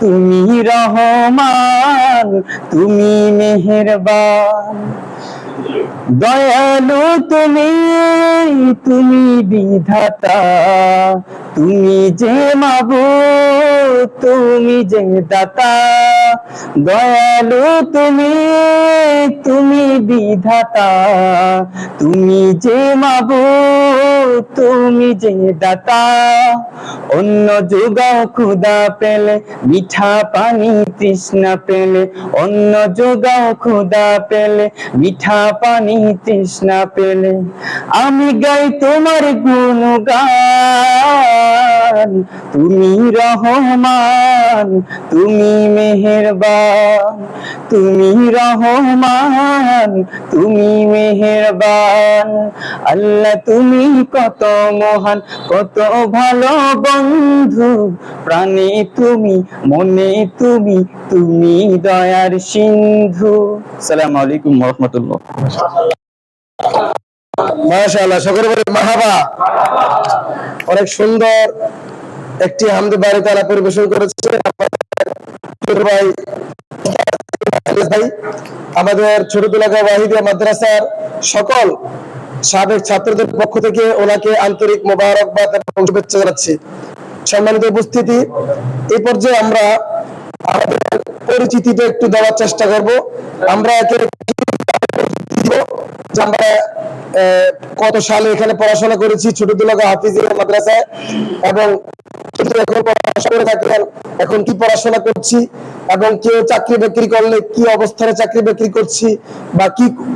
তুমি রহমান, তুমি মেহেরবান। দয়ালু তুমি, তুমি বিধাতা, তুমি যে মাবুদ, তুমি যে দাতা। দয়ালু তুমি, তুমি বিধাতা, তুমি যে মাবুদ, তুমি যে দাতা। অন্য যোগাও ক্ষুধা পেলে, মিঠা পানি তৃষ্ণা পেলে, অন্য যোগাও ক্ষুধা পেলে, মিঠা পানি তৃষ্ণা পেলে, আমি গাই তোমার গুণগান। তুমি রহমান, তুমি মেহেরবান, তুমি রহমান, তুমি মেহেরবান। আল্লাহ তুমি কত মহান, কত ভালো বন্ধু, প্রাণে তুমি, মনে তুমি, তুমি দয়ার সিন্ধু। আসসালামু আলাইকুম ওয়া রাহমাতুল্লাহ। মাশাআল্লাহ, সকলে বলে মারহাবা। অনেক সুন্দর একটি হামদে বাড়ি তারা পরিবেশন করেছে ভাই, আমাদের ছোটদুলাগা ওয়াহিদিয়া মাদ্রাসার সকল সাবেক ছাত্রদের পক্ষ থেকে ওনাকে আন্তরিক মোবারকবাদ এবং শুভেচ্ছা জানাচ্ছি। সম্মানিত উপস্থিতি, এই পর্যায়ে আমরা আমাদের পরিচিতিতে একটু দেওয়ার চেষ্টা করব। আমরা আমরা কত সালে এখানে পড়াশোনা করেছি ছোটদুলাগা হাফিজিয়া মাদ্রাসায়, এবং এখন পড়াশোনা করে থাকেন, এখন কি পড়াশোনা করছি, এবং কেউ চাকরি বাকরি করলে কি অবস্থানে চাকরি বাকরি করছি, বা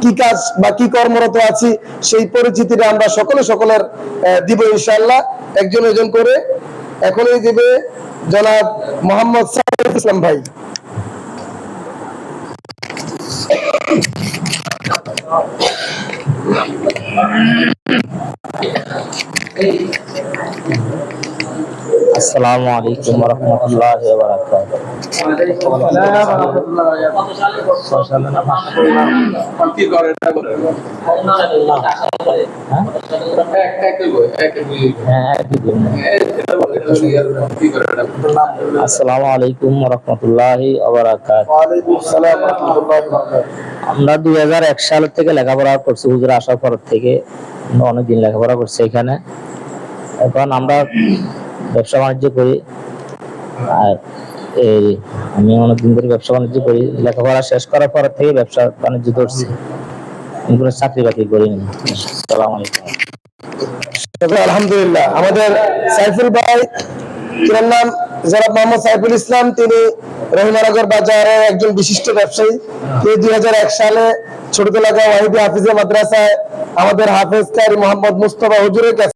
কি কাজ বা কি কর্মরত আছি, সেই পরিচিতিটা আমরা সকলের দিব ইনশাআল্লাহ, একজন একজন করে। এখনই দিবে জনাব মোহাম্মদ সাইফুল ইসলাম ভাই। আসসালামু আলাইকুম ওয়া রাহমাতুল্লাহি ওয়া বারাকাতুহু। আসসালামু আলাইকুম ওয়া রাহমাতুল্লাহি ওয়া বারাকাতুহু। আমরা 2001 সাল থেকে লেখাপড়া করছি, হুজুর আসার পর থেকে অনেকদিন লেখাপড়া করছি এখানে। এখন আমরা ব্যবসা বাণিজ্য করি, আর এই আমি অনেকদিন ধরে ব্যবসা বাণিজ্য করি। লেখাপড়া শেষ করার পর থেকে ব্যবসা বাণিজ্য করছি, কোনো চাকরি বাকরি করিনি। আসসালামু আলাইকুম। আলহামদুলিল্লাহ, আমাদের সাইফুল ভাই, যার নাম জনাব মোহাম্মদ সাইফুল ইসলাম, তিনি রহিমানগর বাজারের একজন বিশিষ্ট ব্যবসায়ী। তিনি 2001 সালে ছোটদুলাগা ওয়াহিদিয়া হাফিজিয়া মাদ্রাসায় আমাদের হাফেজ কারি মোহাম্মদ মুস্তফা হুজুরের কাছে